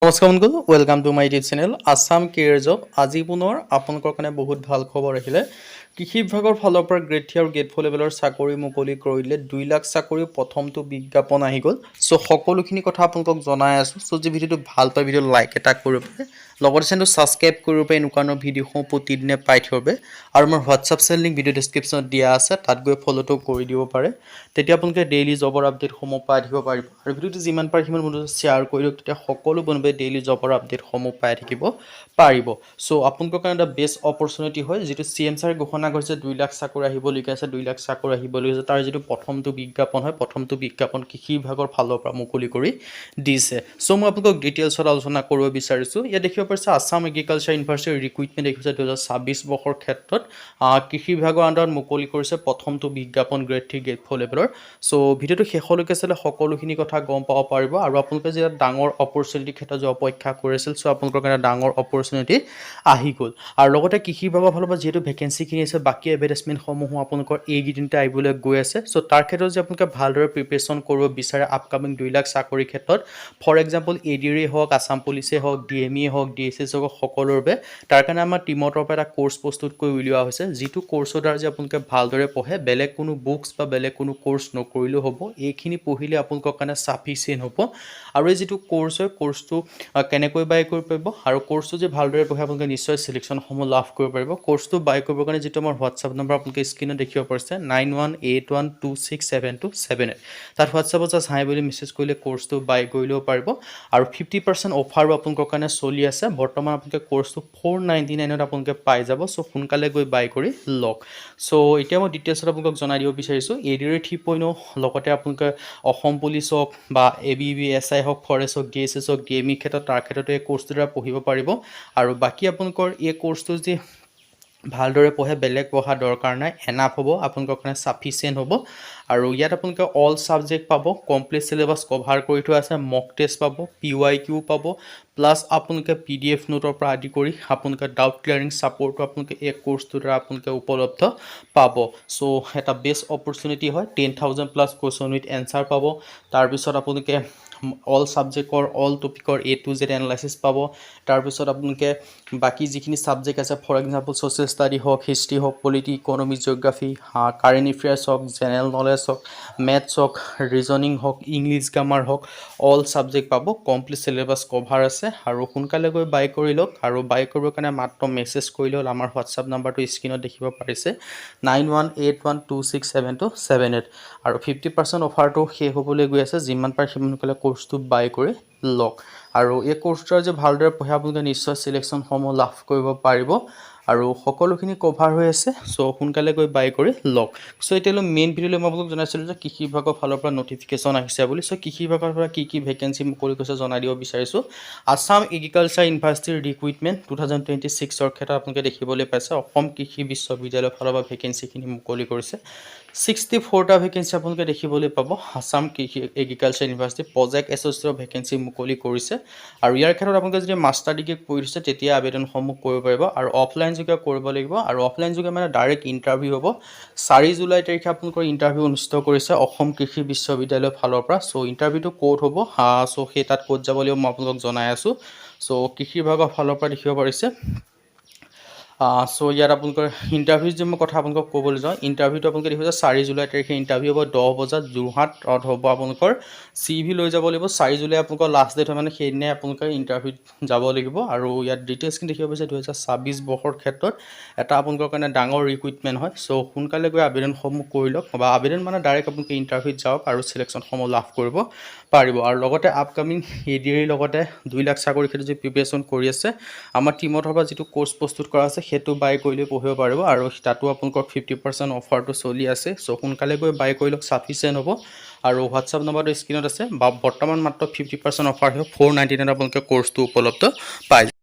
নমস্কাৰ বন্ধু, welcome to my YouTube channel Assam career job. আজি পুনৰ আপোনালোকৰ কাৰণে বহুত ভাল খবৰ আহিলে। কৃষি বিভাগৰ ফালৰ পৰা গ্ৰেড 3 আৰু গ্ৰেড 4 লেভেলৰ চাকৰি মুকলি কৰিলে 2 লাখ চাকৰি প্ৰথমটো বিজ্ঞাপন আহি গ'ল। সো সকলোখিনি কথা আপোনালোকক জনাই আছোঁ। সো যে ভিডিঅ'টো ভাল পায় ভিডিঅ' লাইক এটা কৰিব পাৰে, লগতে চেনেলটো ছাবস্ক্ৰাইব কৰিব পাৰে এনেকুৱা ভিডিঅ'সমূহ প্ৰতিদিনে পাই থাকিব পাৰে। আৰু মোৰ হোৱাটছআপ চেনেল লিংক ভিডিঅ' ডেছক্ৰিপশ্যনত দিয়া আছে, তাত গৈ ফ'ল'টো কৰি দিব পাৰে। তেতিয়া আপোনালোকে ডেইলি জবৰ আপডেটসমূহ পাই থাকিব পাৰিব। আৰু ভিডিঅ'টো যিমান পাৰে সিমান বন্ধু শ্বেয়াৰ কৰি দিয়ক, তেতিয়া সকলো বন্ধুৱে ডেইলি জবৰ আপডেটসমূহ পাই থাকিব পাৰিব। চ' আপোনালোকৰ কাৰণে এটা বেষ্ট অপৰচুনিটি হয়, যিটো CM ছাৰে ঘোষণা কৰিছে 2 লাখ চাকৰি আহিবলগীয়া আছে, 2 লাখ চাকৰি আহিবলগীয়া আছে। তাৰ যিটো প্ৰথমটো বিজ্ঞাপন হয়, প্ৰথমটো বিজ্ঞাপন কৃষি বিভাগৰ ফালৰ পৰা মুকলি কৰি দিছে। চ' মই আপোনালোকক ডিটেইলছত আলোচনা কৰিব বিচাৰিছোঁ। ইয়াত দেখিব পাৰিছে আছাম এগ্ৰিকালচাৰ ইউনিভাৰ্চিটিৰ ৰিক্ৰুইটমেণ্ট দেখিছে 2026 বৰ্ষৰ ক্ষেত্ৰত কৃষি বিভাগৰ আণ্ডাৰত মুকলি কৰিছে প্ৰথমটো বিজ্ঞাপন গ্ৰেড 3 গ্ৰেড 4 লেভেলৰ। চ' ভিডিঅ'টো শেষলৈকে চালে সকলোখিনি কথা গম পাব পাৰিব। আৰু আপোনালোকে যেতিয়া ডাঙৰ অপৰচুনিটিৰ ক্ষেত্ৰত যে অপেক্ষা কৰি আছিল, চ' আপোনালোকৰ কাৰণে ডাঙৰ অপৰচুনিটি আহি গ'ল। আৰু লগতে কৃষি বিভাগৰ ফালৰ পৰা যিহেতু ভেকেঞ্চিখিনি আছে, বাকী এডভাৰটাইজমেণ্টসমূহো আপোনালোকৰ এইকেইদিনতে আহিবলৈ গৈ আছে। চ' তাৰ ক্ষেত্ৰত যে আপোনালোকে ভালদৰে প্ৰিপেৰেশ্যন কৰিব বিচাৰে আপকামিং 2 লাখ চাকৰিৰ ক্ষেত্ৰত, ফৰ এক্সাম্পল ADR হওক, আছাম পুলিচেই হওক, DME হওক, DSS হওক, সকলোৰে বাবে তাৰ কাৰণে আমাৰ টিমৰ তৰফৰ পৰা এটা কোৰ্চ প্ৰস্তুত কৰি উলিওৱা হৈছে, যিটো কোৰ্চৰ দ্বাৰা যে আপোনালোকে ভালদৰে পঢ়ে, বেলেগ কোনো বুকছ বা বেলেগ কোনো কোৰ্চ নকৰিলেও হ'ব। এইখিনি পঢ়িলে আপোনালোকৰ কাৰণে চাফিচিয়েণ্ট হ'ব। আৰু এই যিটো কোৰ্চ হয়, কোৰ্চটো কেনেকৈ বাই কৰিব পাৰিব, আৰু কোৰ্চটো যে ভালদৰে পঢ়ে আপোনালোকে নিশ্চয় চিলেকশ্যনসমূহ লাভ কৰিব পাৰিব। কোৰ্চটো বাই কৰিবৰ কাৰণে যিটো আমাৰ হোৱাটছআপ নম্বৰ আপোনালোকে স্ক্ৰীনত দেখিব পাৰিছে 9181267278, তাত হোৱাটছআপত জাষ্ট হাই বুলি মেছেজ কৰিলে কোৰ্চটো বাই কৰি ল'ব পাৰিব। আৰু 50% অফাৰো আপোনালোকৰ কাৰণে চলি আছে। বৰ্তমান আপোনালোকে কোৰ্চটো 499ত আপোনালোকে পাই যাব। চ' সোনকালে গৈ বাই কৰি লওক। চ' এতিয়া মই ডিটেইলছত আপোনালোকক জনাই দিব বিচাৰিছোঁ ADR 3.0, লগতে আপোনালোকে অসম পুলিচ হওক বা ABB SI হওক, ফৰেষ্ট হওক, DSS হওক, DME ক্ষেত্ৰত তাৰ ক্ষেত্ৰতে এই কোৰ্চটোৰ দ্বাৰা পঢ়িব পাৰিব। আৰু বাকী আপোনালোকৰ এই কোৰ্চটো যে ভালদৰে পঢ়ে, বেলেগ পঢ়া দৰকাৰ নাই, এনাফ হ'ব, আপোনালোকৰ কাৰণে চাফিচিয়েণ্ট হ'ব। আৰু ইয়াত আপোনালোকে অল ছাবজেক্ট পাব, কমপ্লিট চিলেবাছ কভাৰ কৰি থোৱা আছে, মক টেষ্ট পাব, PYQ পাব, প্লাছ আপোনালোকে PDF নোটৰ পৰা আদি কৰি আপোনালোকে ডাউট ক্লিয়াৰিং ছাপৰ্টো আপোনালোকে এই কোৰ্চটোৰ দ্বাৰা আপোনালোকে উপলব্ধ পাব। চ' এটা বেষ্ট অপৰচুনিটি হয়। 10,000+ কুৱেশ্যন উইথ এনচাৰ পাব। তাৰপিছত আপোনালোকে অল ছাবজেক্টৰ অল টপিকৰ A to Z এনালাইচিছ পাব। তাৰপিছত আপোনালোকে বাকী যিখিনি ছাবজেক্ট আছে, ফৰ এক্সাম্পল ছ'চিয়েল ষ্টাডি হওক, হিষ্ট্ৰী হওক, polity, economy, geography, current affairs হওক, জেনেৰেল নলেজ হওক, মেথছ হওক, ৰিজনিং হওক, ইংলিছ গ্ৰামাৰ হওক, অল ছাবজেক্ট পাব। কমপ্লিট চিলেবাছ কভাৰ আছে। আৰু সোনকালে গৈ বাই কৰি লওক। আৰু বাই কৰিবৰ কাৰণে মাত্ৰ মেছেজ কৰি লওক। আমাৰ হোৱাটছআপ নাম্বাৰটো স্ক্ৰীনত দেখিব পাৰিছে 9181267278। আৰু 50% অফাৰটো শেষ হ'বলৈ গৈ আছে। যিমান পাৰে সিমান সোনকালে কোৰ্চটো বাই কৰি লওক। আৰু এই কোৰ্চটোৰ যে ভালদৰে পঢ়ে আপোনালোকে নিশ্চয় চিলেকশ্যনসমূহ লাভ কৰিব পাৰিব। আৰু সকলোখিনি কভাৰ হৈ আছে। চ' সোনকালে গৈ বাই কৰি লওক। চ' এতিয়ালৈ মেইন ভিডিঅ'লৈ মই আপোনালোক জনাইছিলোঁ যে কৃষি বিভাগৰ ফালৰ পৰা নটিফিকেশ্যন আহিছে বুলি। চ' কৃষি বিভাগৰ পৰা কি ভেকেঞ্চি মুকলি কৰিছে জনাই দিব বিচাৰিছোঁ। আছাম এগ্ৰিকালচাৰ ইউনিভাৰ্চিটিৰ ৰিক্ৰুইটমেণ্ট 2026ৰ ক্ষেত্ৰত আপোনালোকে দেখিবলৈ পাইছে অসম কৃষি বিশ্ববিদ্যালয়ৰ ফালৰ পৰা ভেকেঞ্চিখিনি মুকলি কৰিছে। 64টা ভেকেঞ্চি আপোনালোকে দেখিবলৈ পাব। আছাম কৃষি এগ্ৰিকালচাৰ ইউনিভাৰ্চিটি প্ৰজেক্ট এছ'চিয়েটৰ ভেকেঞ্চি মুকলি কৰিছে। আৰু ইয়াৰ ক্ষেত্ৰত আপোনালোকে যদি মাষ্টাৰ ডিগ্ৰী কৰি থৈছে তেতিয়া আবেদনসমূহ কৰিব পাৰিব। আৰু অফলাইন যোগে কৰিব লাগিব। আৰু অফলাইন যোগে মানে ডাইৰেক্ট ইণ্টাৰভিউ হ'ব। 4 জুলাই তাৰিখে আপোনালোকৰ ইণ্টাৰভিউ অনুষ্ঠিত কৰিছে অসম কৃষি বিশ্ববিদ্যালয়ৰ ফালৰ পৰা। চ' ইণ্টাৰভিউটো ক'ত হ'ব, চ' সেই তাত ক'ত যাব লাগিব মই আপোনালোকক জনাই আছোঁ। চ' কৃষি বিভাগৰ ফালৰ পৰা দেখিব পাৰিছে। চ' ইয়াত আপোনালোকৰ ইণ্টাৰভিউ যে মই কথা আপোনালোকক ক'বলৈ যাওঁ, ইণ্টাৰভিউটো আপোনালোকে দেখিছে 4 জুলাই তাৰিখে ইণ্টাৰভিউ হ'ব 10 বজাত যোৰহাটত হ'ব। আপোনালোকৰ CV লৈ যাব লাগিব। 4 জুলাই আপোনালোকৰ লাষ্ট ডেট হয়, মানে সেইদিনাই আপোনালোকে ইণ্টাৰভিউত যাব লাগিব। আৰু ইয়াত ডিটেইলছখিনি দেখিব পাৰিছে 2026 বৰ্ষৰ ক্ষেত্ৰত এটা আপোনালোকৰ কাৰণে ডাঙৰ ৰিক্ৰুইটমেণ্ট হয়। চ' সোনকালে গৈ আবেদনসমূহ কৰি লওক, বা আবেদন মানে ডাইৰেক্ট আপোনালোকে ইণ্টাৰভিউত যাওক আৰু চিলেকশ্যনসমূহ লাভ কৰিব পাৰিব। আৰু লগতে আপকামিং ADR লগতে 2 লাখ চাকৰিৰ ক্ষেত্ৰত যি প্ৰিপেৰেশ্যন কৰি আছে, আমাৰ টিমৰ পৰা যিটো কোৰ্চ প্ৰস্তুত কৰা আছে সেইটো বাই কৰিলে পঢ়িব পাৰিব। আৰু তাতো আপোনালোকৰ 50% অফাৰটো চলি আছে। চ' সোনকালে গৈ বাই কৰি লওক, চাফিচিয়েণ্ট হ'ব। আৰু হোৱাটছআপ নম্বৰটো স্ক্ৰীনত আছে। বা বৰ্তমান মাত্ৰ 50% অফাৰ হয়, 499 আপোনালোকে কোৰ্চটো উপলব্ধ পাই